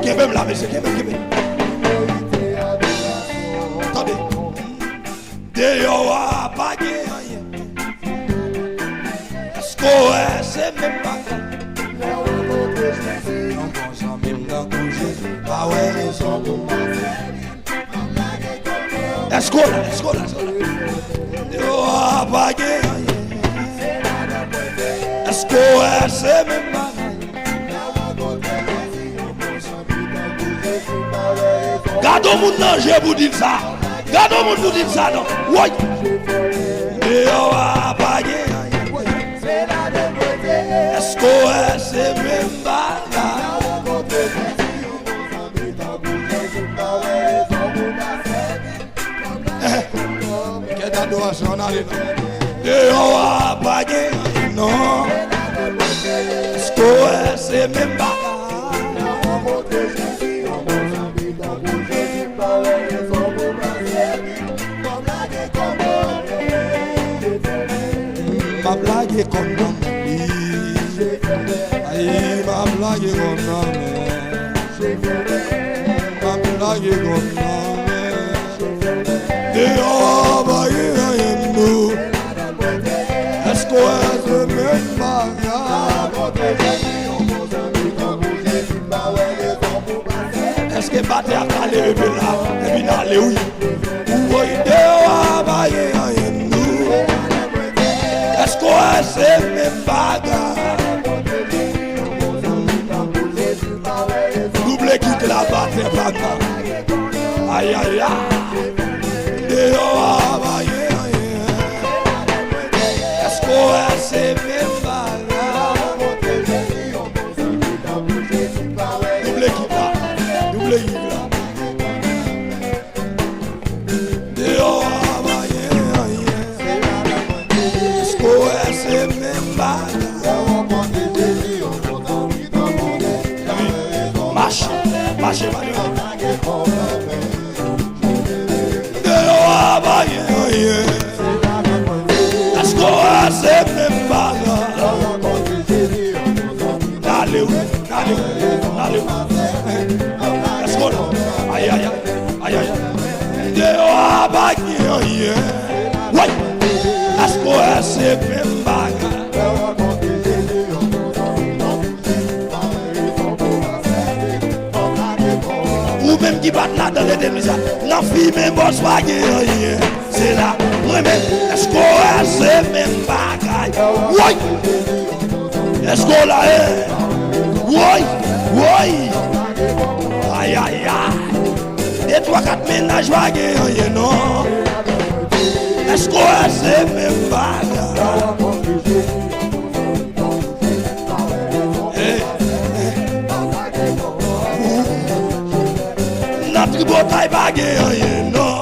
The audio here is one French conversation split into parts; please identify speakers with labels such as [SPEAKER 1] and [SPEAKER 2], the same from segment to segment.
[SPEAKER 1] Qui est même là, monsieur, qui est même. Attendez. Dehors, pas de rien. Est-ce qu'on est, c'est même pas ça. Est-ce qu'on est, dehors, pas de rien. Est-ce qu'on est, c'est même pas ça. Gardons mon nom, je vous dis ça. Gardons mon nous dit ça, non. Oui. Est-ce qu'on est, c'est même pas là. Quelle adoration on a là. Non. Est-ce qu'on est, c'est même pas là. Ma blague est comme non. Aïe, ma blague est comme non. Ma blague est comme non. Dehors, nous. Est-ce qu'on est le même bagage? Est-ce que battre à aller là? Et puis d'aller où? Oui, dehors, nous. Est-ce qu'on a ces mêmes bagages? Double quitte la battre bagarre. Aïe aïe aïe. Dehors, est-ce qu'on a ces mêmes bagages? Double quitte là. Double quitte là. Dehors. Marchez, est-ce qu'on a ces mêmes bagages? Allez où? Est-ce qu'on a? Aïe aïe aïe. Dehors, ouais. Est-ce qu'on a ces mêmes bagages? Ou même qui battent là dans les délices, la fille même bosse pas rien. C'est là, vraiment, est-ce qu'on a ces mêmes bagages? Oui. Est-ce qu'on l'a? Oui. Aïe aïe aïe. Et 3-4 ménages pas rien, non. Est-ce qu'on a ces mêmes bagages? Notre bataille pas rien, non.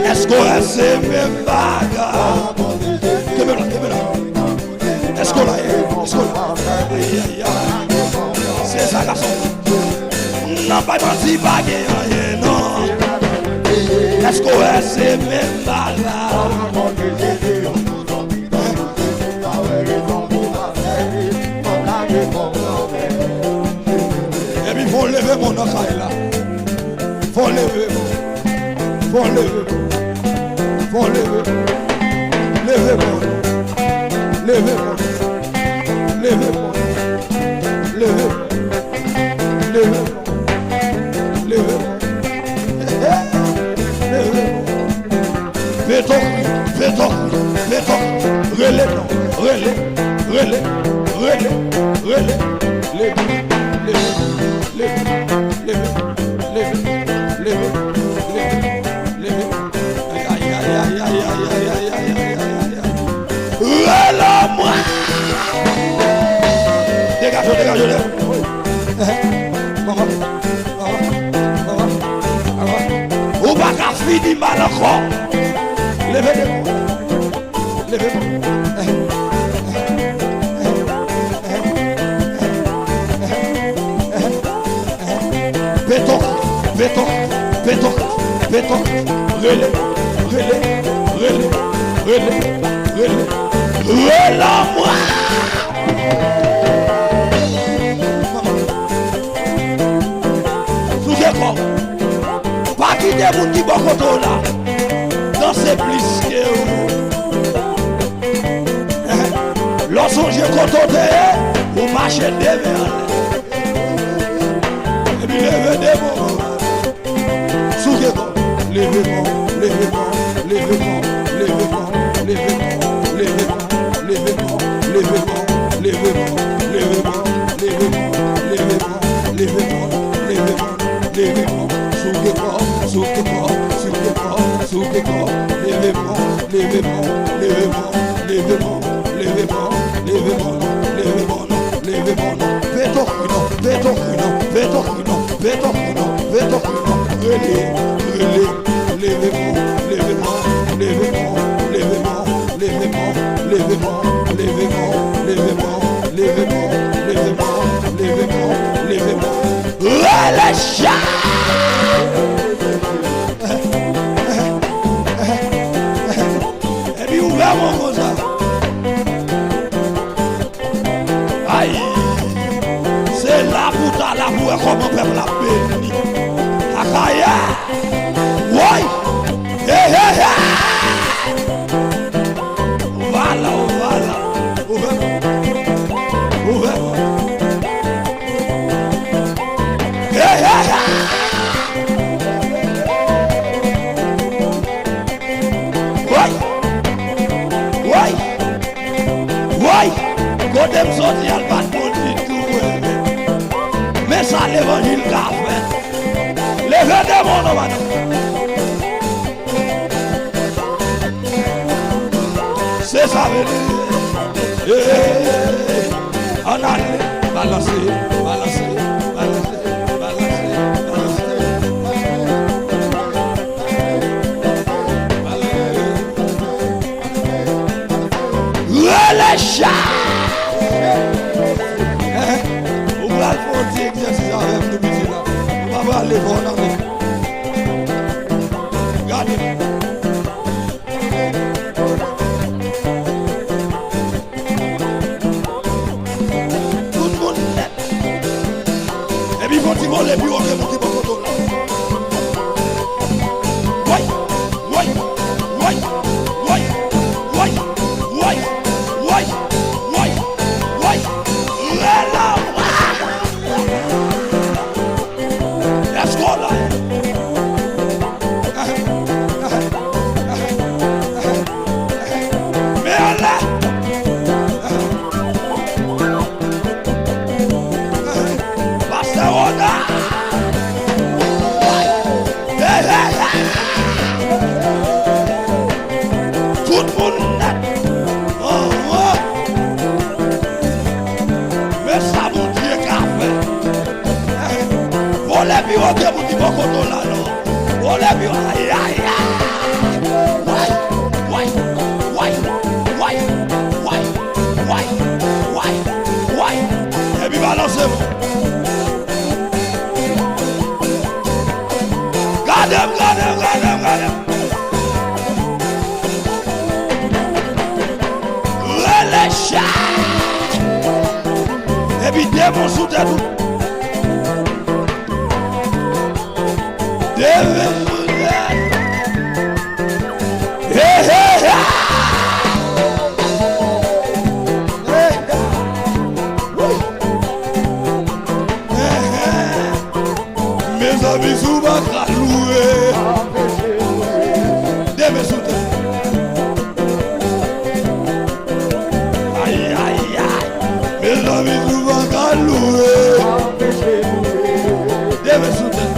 [SPEAKER 1] Est-ce qu'on a ces mêmes bagages? Est-ce qu'on a? Aïe aïe aïe. C'est ça, garçon. Non, pas menti, pas rien, non. Est-ce qu'on a ces mêmes bagages? Et puis, il faut lever mon oreille là. Faut lever. Dégagez. Ou pas qu'à finir mal encore. Levez-moi. Béton. Relais. Relâche-moi. Pas quitter mon qui bon côté là. Dans ces plus que lorsque j'ai côté, vous marchez devant. Et puis levez des mots. Soulevez-moi, levez-moi, levez-moi, levez-moi, levez-moi, levez-moi, levez-moi, levez-moi, levez-moi, levez-moi, levez-moi, levez-moi, levez-moi, levez-moi, levez-moi, levez-moi. Soulevez-moi, soulevez-moi, soulevez-moi, soulevez-moi, levez-moi, levez-moi, levez-moi, levez-moi, levez-moi, levez-moi, levez-moi, levez-moi, vétocuno, vétocuno, vétocuno, vétocuno, vétocuno, relais, relais, levez-moi, levez-moi, levez-moi, levez-moi, levez-moi, levez-moi, levez-moi, levez-moi, levez-moi, levez-moi, levez-moi, levez-moi, relâche. Et puis ouvert mon cosa. Aïe, c'est là pour ta la pour comment peuple la béni. Akaya, ouais, hey hey hey. Voilà, voilà, ouvert, ouvert. Hey hey hey. Quand elle me sortit, elle va te dire tout. Mais ça, l'évangile qu'a fait. Levez des mots, madame. C'est ça, en allée, balancer, balancer, balancer, balancer, balancer. Relâche. On va faire un petit exercice avec nous, là. On va aller voir dans les. Regardez. Tout le monde net. Et puis, quand ils vont les bureaux, ils vont photo là. Ouais, ouais, ouais, ouais, ouais, ouais, ouais, ouais, ouais. Et puis balancez-vous. Gardez-moi, gardez-moi, gardez-moi, gardez-moi. Relâche. Et puis démon sous tête. Démon sous tête. Hey, hey, hey. Mes amis sous ma louer. Démon sous tête. Aïe, aïe, aïe. Mes amis sous ma louer. Démon sous tête.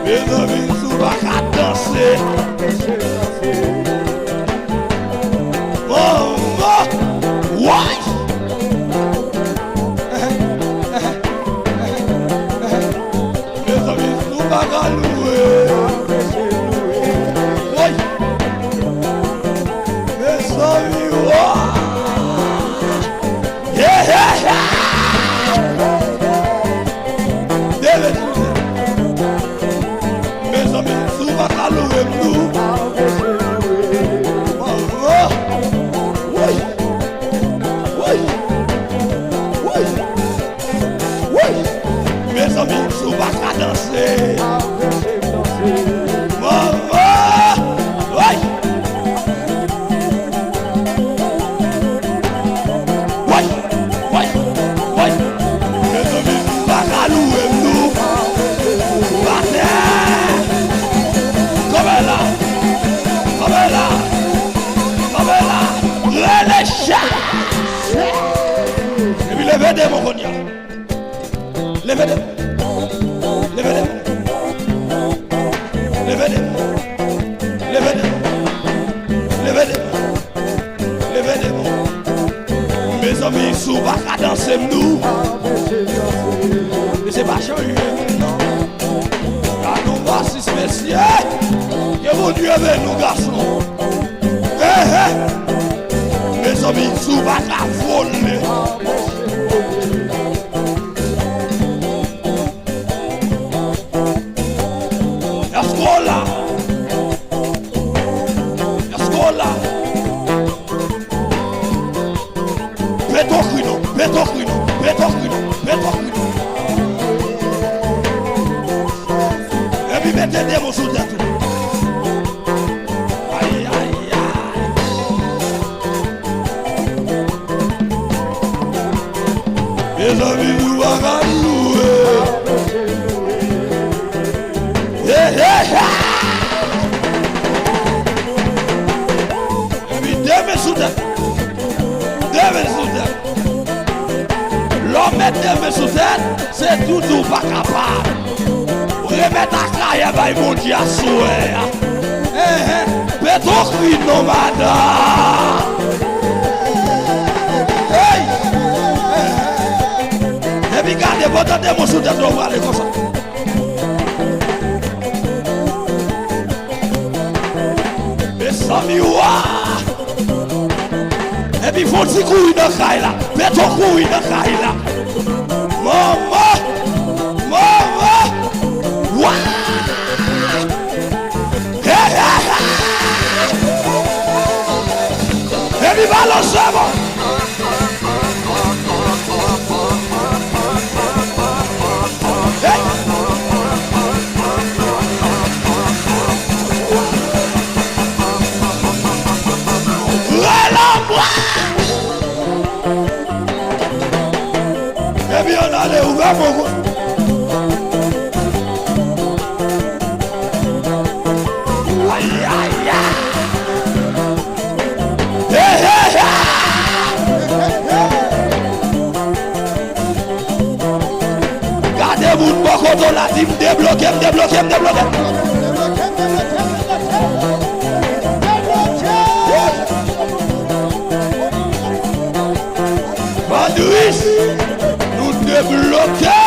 [SPEAKER 1] Mes amis sous ma danser. Oh, ouais. Mes amis sous ma louer. Oui. Mes amis, ouais. Yeah, yeah, yeah. Mes amis, sous ma louer, nous. Levez-les, mon Konya. Levez-les. Levez-les. Levez-les. Levez-les. Levez-les. Levez-les. Mes amis, sous va danser nous. Mais c'est pas changé. Car nous voici spécial. Que mon Dieu avec nous, garçons. Mes amis, sous va voler. Et puis mettez des mots sous tête. Aïe, aïe, aïe. Mes amis, nous allons louer. Et puis deux mains sous tête. Deux mains sous tête. L'homme met des mains sous tête, c'est tout pas capable. Remettre à carrière, il mon Dieu à souhait. Pétocri nomada. Hey! Et puis gardez votre des mains sous tête, on va aller comme ça. Et ça m'y va. Et puis il faut aussi courir dans le caille là. Pétocri courir dans le caille là. Maman! Maman! Wouah! Et puis balancez-moi! Et puis on allait ouvrir mon goût. Aïe aïe aïe. Gardez-vous de mon côté là, dit me débloquer. Bandouis, nous débloquer.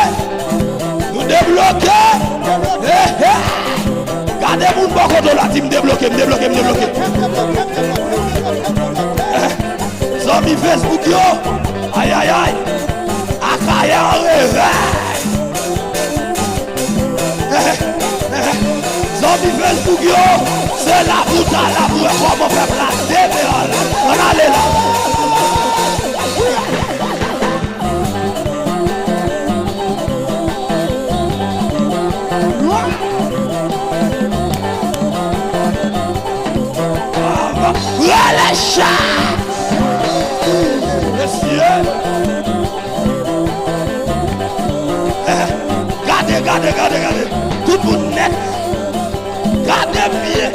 [SPEAKER 1] Gardez-vous de mon côté là, dit me débloquer. Zombie Facebook yo, aïe aïe aïe, Akaya réveil. Zombie Facebook yo, c'est la route à la boue, comment faire placer, on allait là. Les chats. Regardez. Tout le monde net. Gardez bien.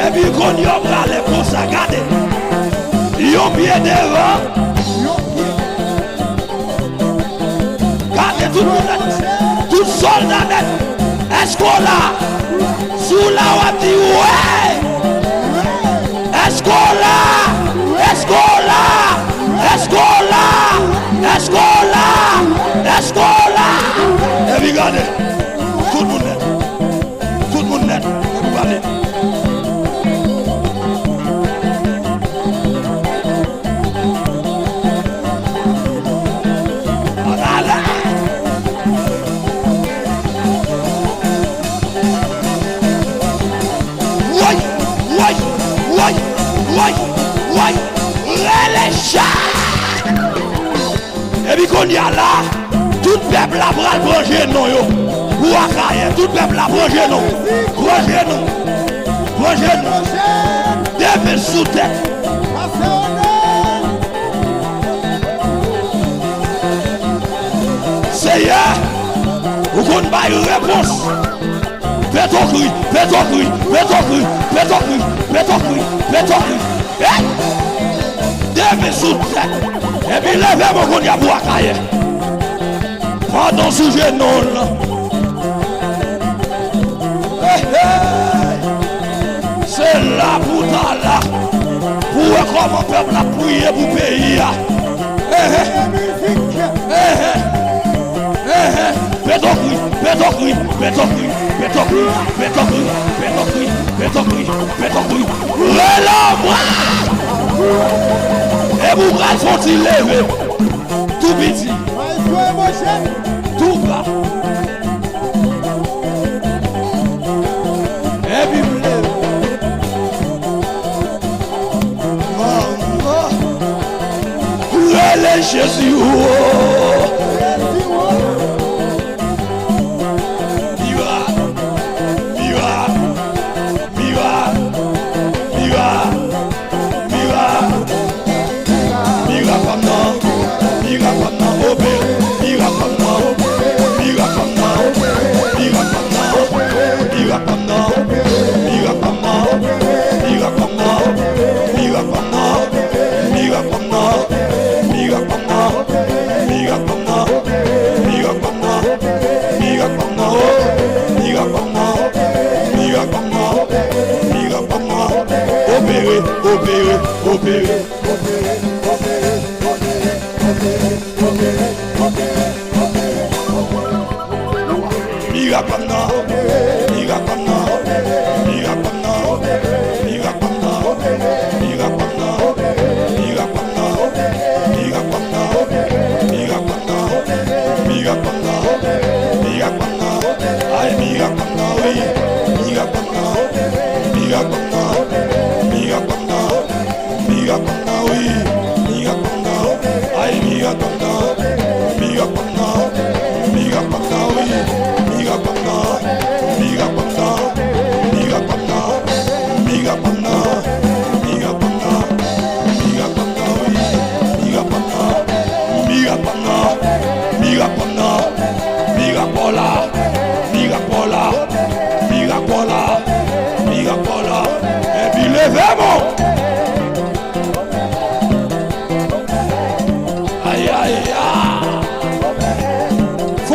[SPEAKER 1] Et puis quand il y a les pour ça, regardez. Ils ont bien devant. Regardez tout le monde. Tout soldat net. Est-ce qu'on l'a? Sous la on dit ouais. puis qu'on y a là, tout peuple a bras branché non yo. Pour Akaye, tout peuple a branché non. Branché non. Branché non. Deme sous tête. Seigneur, vous qu'on pas une réponse. Fais ton cri, fais ton cri, fais ton cri, fais ton cri, fais ton cri, fais ton cri. Deme sous tête. Et puis levez mon qu'on y a pour Akaye. Pardon sujet non là. C'est là pour ta là. Pour comment peuple a prié pour pays. Fais ton cri, fais ton cri, fais ton cri, fais ton cri, fais ton cri, fais ton cri, fais ton cri, fais ton cri. Relève-moi. Et vous bras sont-ils levés? Tout petit. Tout bas. Et puis vous levez. Relève Jésus.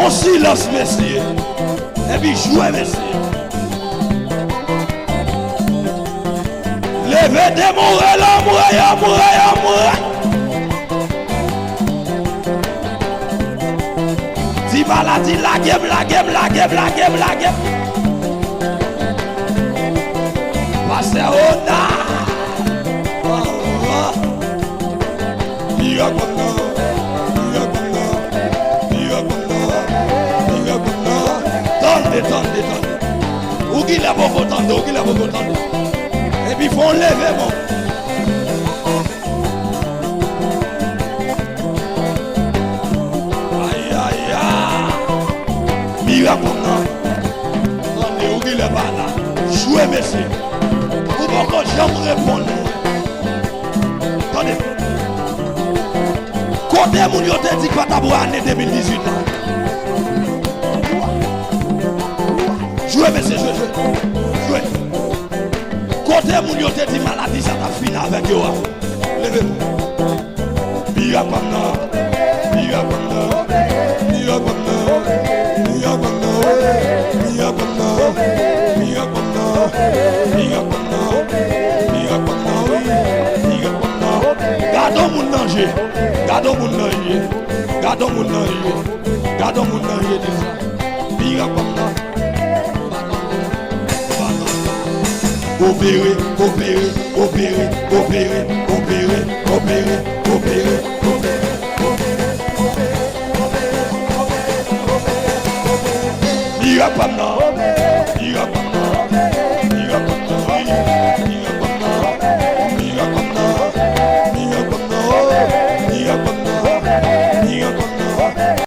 [SPEAKER 1] Silence, messieurs. Et puis jouez, messieurs. Levez des mourir, mourir. Dis maladie, la game. Passez au na. Attendez. Où qu'il a beaucoup attendre. Et puis il faut lever mon. Aïe. Miracle non. Attendez, où qu'il est pas là. Jouez, messieurs. Vous pouvez encore jamais répondre. Attendez. Côté mon yo te dit que tu as année 2018 là. Jouez, messieurs, jouez. Côté moun yo te dit maladie, ça t'a fini avec yo. Levez-vous. Gardons mon danger. Opérer. Miracle.